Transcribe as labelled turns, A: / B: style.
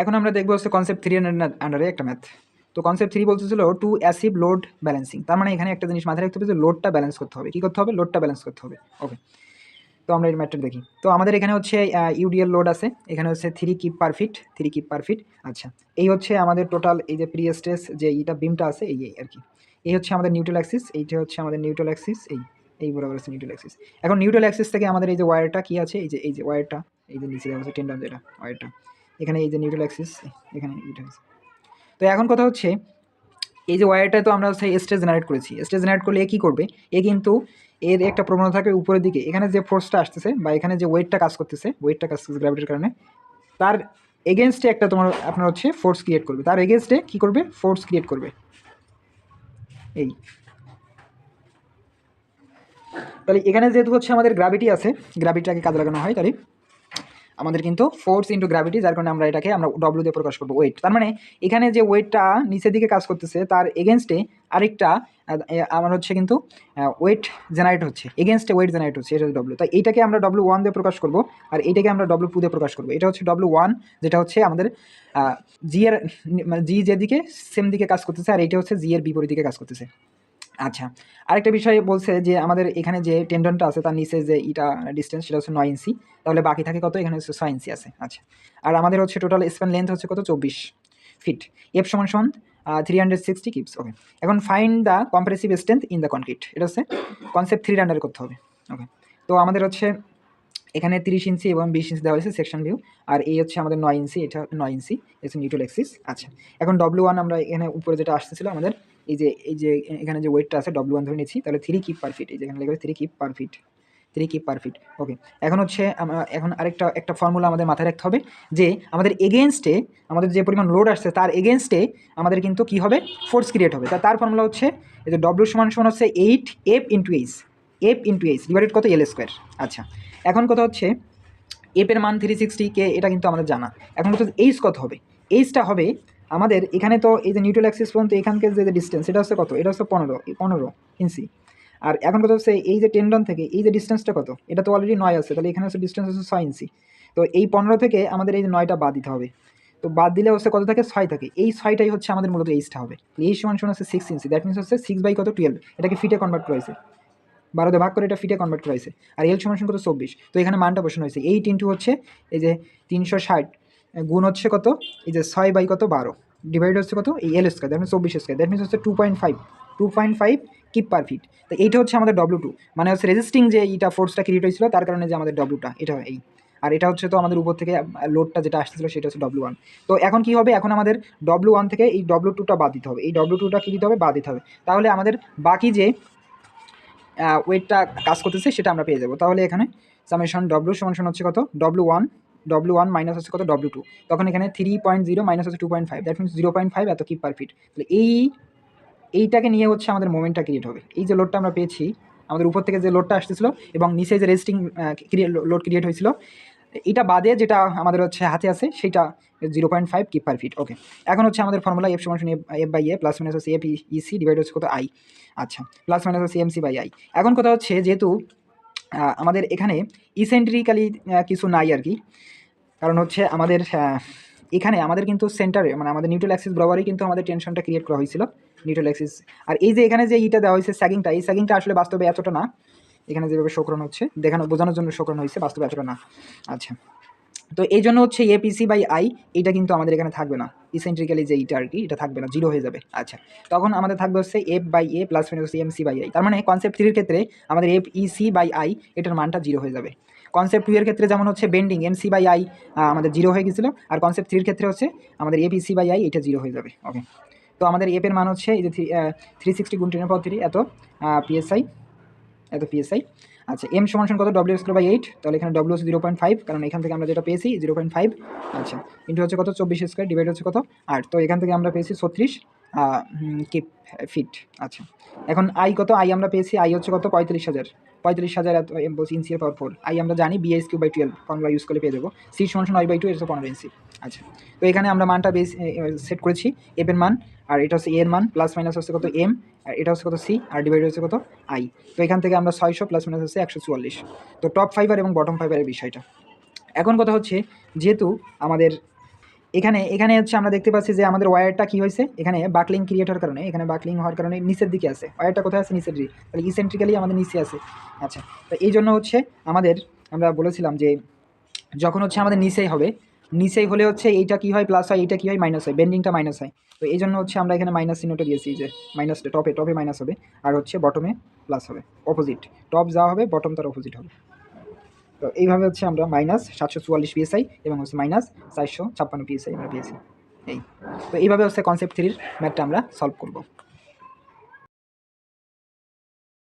A: এখন আমরা দেখবো হচ্ছে কনসেপ্ট 3 আন্ডারে একটা ম্যাথ। তো কনসেপ্ট 3 বলতেছিল টু অ্যাসিভ লোড ব্যালেন্সিং। তার মানে এখানে একটা জিনিস মাথায় রাখতে হবে যে লোডটা ব্যালেন্স করতে হবে। কী করতে হবে? লোডটা ব্যালেন্স করতে হবে। ওকে, তো আমরা এই ম্যাথটা দেখি। তো আমাদের এখানে হচ্ছে ইউডিএল লোড আছে, এখানে হচ্ছে 3 kip per feet, 3 kip per fit. আচ্ছা, এই হচ্ছে আমাদের টোটাল এই যে প্রি স্ট্রেস যে এইটা বিমটা আছে এই আর কি। এই হচ্ছে আমাদের নিউট্রাল অ্যাক্সিস, এইটা হচ্ছে আমাদের নিউট্রাল অ্যাক্সিস, এই বরাবর আছে নিউট্রাল অ্যাক্সিস। এখন নিউট্রাল অ্যাক্সিস থেকে আমাদের এই যে ওয়্যারটা কি আছে, এই যে ওয়্যারটা, এই যে নিচে দেওয়া আছে টেন্ডন যেটা ওয়্যারটা, এখানে এই যে নিউট্রাল অ্যাক্সিস, এখানে এইটা আছে। তো এখন কথা হচ্ছে এই যে ওয়্যারটা তো আমরা হচ্ছে স্ট্রেস জেনারেট করেছি, স্ট্রেস জেনারেট করলে এ কী করবে, এ কিন্তু এর একটা প্রবণতা থাকে উপরের দিকে, এখানে যে ফোর্সটা আসতেছে বা এখানে যে ওয়েটটা কাজ করতেছে গ্র্যাভিটির কারণে, তার এগেনস্টে একটা আপনার হচ্ছে ফোর্স ক্রিয়েট করবে, তার এগেনস্টে কী করবে, ফোর্স ক্রিয়েট করবে। এই তাহলে এখানে যেহেতু হচ্ছে আমাদের গ্র্যাভিটি আছে, গ্র্যাভিটিটাকে কাজে লাগানো হয়, তাহলে আমাদের কিন্তু ফোর্স ইন্টু গ্র্যাভিটি, যার কারণে আমরা এটাকে আমরা ডব্লিউ দিয়ে প্রকাশ করবো, ওয়েট। তার মানে এখানে যে ওয়েটটা নিচের দিকে কাজ করতেছে তার এগেনস্টে আরেকটা আমার হচ্ছে কিন্তু ওয়েট জেনারেট হচ্ছে, এগেনস্টে ওয়েট জেনারেট হচ্ছে, এটা হচ্ছে ডব্লিউ। তাই এইটাকে আমরা W1 দিয়ে প্রকাশ করবো, আর এইটাকে আমরা W2 দিয়ে প্রকাশ করবো। এটা হচ্ছে W1, যেটা হচ্ছে আমাদের জি এর মানে জি যেদিকে সেম দিকে কাজ করতেছে, আর এইটা হচ্ছে জি এর বিপরীত দিকে কাজ করতেছে। আচ্ছা, আরেকটা বিষয় বলছে যে আমাদের এখানে যে টেন্ডনটা আছে তার নিচে যে ইটা ডিস্টেন্স সেটা হচ্ছে 9 ইঞ্চি, তাহলে বাকি থাকে কত, এখানে হচ্ছে 6 ইঞ্চি আছে। আচ্ছা, আর আমাদের হচ্ছে টোটাল স্প্যান লেন্থ হচ্ছে কত, 24 ফিট। এফ সমান 360 কিপস। ওকে, এখন find the compressive strength in the concrete, এটা হচ্ছে কনসেপ্ট 3 আন্ডারে করতে হবে। ওকে, তো আমাদের হচ্ছে এখানে 30 ইঞ্চি এবং 20 ইঞ্চি দেওয়া হয়েছে সেকশন ভিউ, আর এই হচ্ছে আমাদের 9 ইঞ্চি, এটা 9 ইঞ্চি, এটা হচ্ছে নিউট্রাল অ্যাক্সিস। আচ্ছা, এখন W1 আমরা এখানে উপরে যেটা আসতেছিল আমাদের এই যে এখানে যে ওয়েটটা আছে W1 ধরে নিচ্ছি, তাহলে 3 কিপ পার ফিট, এই যেখানে লেখা 3 kip per feet, 3 kip per feet. Okay, এখন হচ্ছে এখন একটা ফর্মুলা আমাদের মাথায় রাখতে হবে যে আমাদের এগেনস্টে আমাদের যে পরিমাণ লোড আসছে তার এগেনস্টে আমাদের কিন্তু কী হবে, ফোর্স ক্রিয়েট হবে। তার ফর্মুলা হচ্ছে এই যে W সমান হচ্ছে 8F into H, F into H divided কত, L স্কোয়ার। আচ্ছা, এখন কথা হচ্ছে এফের মান 360K, এটা কিন্তু আমাদের জানা। এখন কথা এইচ কত হবে, এইচটা হবে আমাদের এখানে তো এই যে নিউট্রাল অ্যাক্সিস পর্যন্ত এখানকার যে ডিস্টেন্স এটা হচ্ছে কত, এটা হচ্ছে 15 ইঞ্চি। আর এখন কথা হচ্ছে এই যে টেন্ডন থেকে এই যে ডিস্টেন্সটা কত, এটা তো অলরেডি 9 আছে, তাহলে এখানে হচ্ছে ডিস্টেন্স হচ্ছে 6 ইঞ্চি। তো এই 15 থেকে আমাদের এই যে 9টা বাদ দিতে হবে, তো বাদ দিলে হচ্ছে কত থাকে, 6 থাকে। এই 6টাই হচ্ছে আমাদের মূলত এইচটা হবে। এই সমান হচ্ছে 6 ইঞ্চি, দ্যাট মিনস হচ্ছে 6 বাই কত, 12, এটাকে ফিটে কনভার্ট করা হয়েছে, 12 দিয়ে ভাগ করে এটা ফিটে কনভার্ট করা হয়েছে। আর এল সমান কত, 24। তো এখানে মানটা বসানো হয়েছে 8 ইন্টু হচ্ছে এই যে 360 গুণ হচ্ছে কত, এই যে 6 বাই কত, 12 ডিভাইড হচ্ছে কত, এই L square, that means 24 square, that means হচ্ছে 2.5 কিপ পার ফিট। তো এইটা হচ্ছে আমাদের W2, মানে হচ্ছে রেজিস্টিং যে এইটা ফোর্সটা ক্রিয়েট হয়েছিল তার কারণে যে আমাদের W2 এটা এই, আর এটা হচ্ছে তো আমাদের উপর থেকে লোডটা যেটা আসতেছিল সেটা হচ্ছে W1। তো এখন কি হবে, এখন আমাদের W1 থেকে এই W2টা বাদ দিতে হবে, এই W2টা কী দিতে হবে, বাদ দিতে হবে। তাহলে আমাদের বাকি যে ওয়েটটা কাজ করতেছে সেটা আমরা পেয়ে যাবো। তাহলে এখানে সামেশন ডব্লিউ সমান হচ্ছে কত, W1 মাইনাস হচ্ছে কত, W2, তখন এখানে 3.0 মাইনাস হচ্ছে 2.5, দ্যাট মিনস 0.5 এত কিপ পার ফিট। তাহলে এইটাকে নিয়ে হচ্ছে আমাদের মোমেন্টটা ক্রিয়েট হবে। এই যে লোডটা আমরা পেয়েছি, আমাদের উপর থেকে যে লোডটা আসতেছিল এবং নিচে যে রেজিস্টিং লোড ক্রিয়েট হয়েছিল, এটা বাদে যেটা আমাদের হচ্ছে হাতে আছে সেটা 0.5 কিপ পার ফিট। ওকে, এখন হচ্ছে আমাদের ফর্মুলা এফ সমান F by A plus minus হচ্ছে এফ ইসি ডিভাইড হচ্ছে কত, আই। আচ্ছা, প্লাস মাইনাস হচ্ছে এমসি বাই আই। এখন কথা হচ্ছে যেহেতু আমাদের এখানে ইসেন্ট্রিক্যালি কিছু নাই আর কি, কারণ হচ্ছে আমাদের এখানে আমাদের কিন্তু সেন্টারে মানে আমাদের নিউট্রাল অ্যাক্সিস বরাবরই কিন্তু আমাদের টেনশনটা ক্রিয়েট করা হয়েছিল, নিউট্রাল অ্যাক্সিস। আর এই যে এখানে যে ইটা দেওয়া হয়েছে স্যাগিংটা, এই স্যাগিংটা আসলে বাস্তবে এতটা না, এখানে যেভাবে শোকরণ হচ্ছে বোঝানোর জন্য শোকরণ হয়েছে, বাস্তবে এতটা না। আচ্ছা, তো এই জন্য হচ্ছে এপিসি বাই আই এইটা কিন্তু আমাদের এখানে থাকবে না, ইসেন্ট্রিক্যালি যে এইটা আর কি এটা থাকবে না, জিরো হয়ে যাবে। আচ্ছা, তখন আমাদের থাকবে হচ্ছে F by A plus minus হচ্ছে এমসি বাই আই। তার মানে কনসেপ্ট 3 এর ক্ষেত্রে আমাদের এফ ইসি বাই আই এটার মানটা জিরো হয়ে যাবে। কনসেপ্ট 2 এর ক্ষেত্রে যেমন হচ্ছে বেন্ডিং এমসি বাই আই আমাদের জিরো হয়ে গেছিলো, আর কনসেপ্ট 3 এর ক্ষেত্রে হচ্ছে আমাদের এফ ইসি বাই আই এটা জিরো হয়ে যাবে। ওকে, তো আমাদের এফের মান হচ্ছে এই যে 360 গুণ 10^3 এত পিএসআই, এত পিএসআই। আচ্ছা, এম সমান কত, ডব্লিউ স্কোয়ার বাই 8, তাহলে এখানে ডব্লিউ হচ্ছে 0.5, কারণ এখান থেকে আমরা যেটা পেয়েছি 0.5। আচ্ছা, ইন্টু হচ্ছে কত, 24 স্কোয়ার ডিভাইড হচ্ছে কত 8, তো এখান থেকে আমরা পেয়েছি 36 কিপ ফিট। আচ্ছা, এখন আই কত, আই আমরা পেয়েছি আই হচ্ছে কত, 35,000 এত বলছি ইঞ্চি এর পাওয়ার 4। আই আমরা জানি BS Q by 12 formula use করে পেয়ে যাবো। সি সমান 9/2 এটা হচ্ছে 15 ইঞ্চি। আচ্ছা, তো এখানে আমরা মানটা বেস সেট করেছি এফ এর মান, আর এটা হচ্ছে এ এর মান, প্লাস মাইনাস হচ্ছে কত এম, আর এটা হচ্ছে কত সি, আর ডিভাইড হচ্ছে কত আই। তো এখান থেকে আমরা 600 প্লাস মাইনাস হচ্ছে 144। তো টপ ফাইবার এবং বটম ফাইবারের বিষয়টা। এখন কথা হচ্ছে যেহেতু আমাদের এখানে এখানে হচ্ছে আমরা দেখতে পাচ্ছি যে আমাদের ওয়্যারটা কী হয়েছে, এখানে বাকলিং ক্রিয়েট হওয়ার কারণে, এখানে বাকলিং হওয়ার কারণে নিচের দিকে আছে, ওয়্যারটা কোথায় আছে, নিচের দিকে, তাহলে ইসেন্ট্রিক্যালি আমাদের নিচে আছে। আচ্ছা, তো এই জন্য হচ্ছে আমাদের, আমরা বলেছিলাম যে যখন হচ্ছে আমাদের নিচেই হবে, নিচেই হলে হচ্ছে এইটা কী হয় প্লাস হয়, এইটা কী হয় মাইনাস হয়, বেন্ডিংটা মাইনাস হয়। তো এই জন্য হচ্ছে আমরা এখানে মাইনাস চিহ্নটা দিয়েছি, যে মাইনাসটা টপে টপে মাইনাস হবে, আর হচ্ছে বটমে প্লাস হবে, অপোজিট, টপ যা হবে বটম তার অপোজিট হবে। তো এইভাবে হচ্ছে আমরা মাইনাস 744 পিএসআই এবং হচ্ছে মাইনাস 456 পিএসআই আমরা পেয়েছি। এই তো এইভাবে হচ্ছে কনসেপ্ট থ্রির ম্যাথটা আমরা সলভ করবো।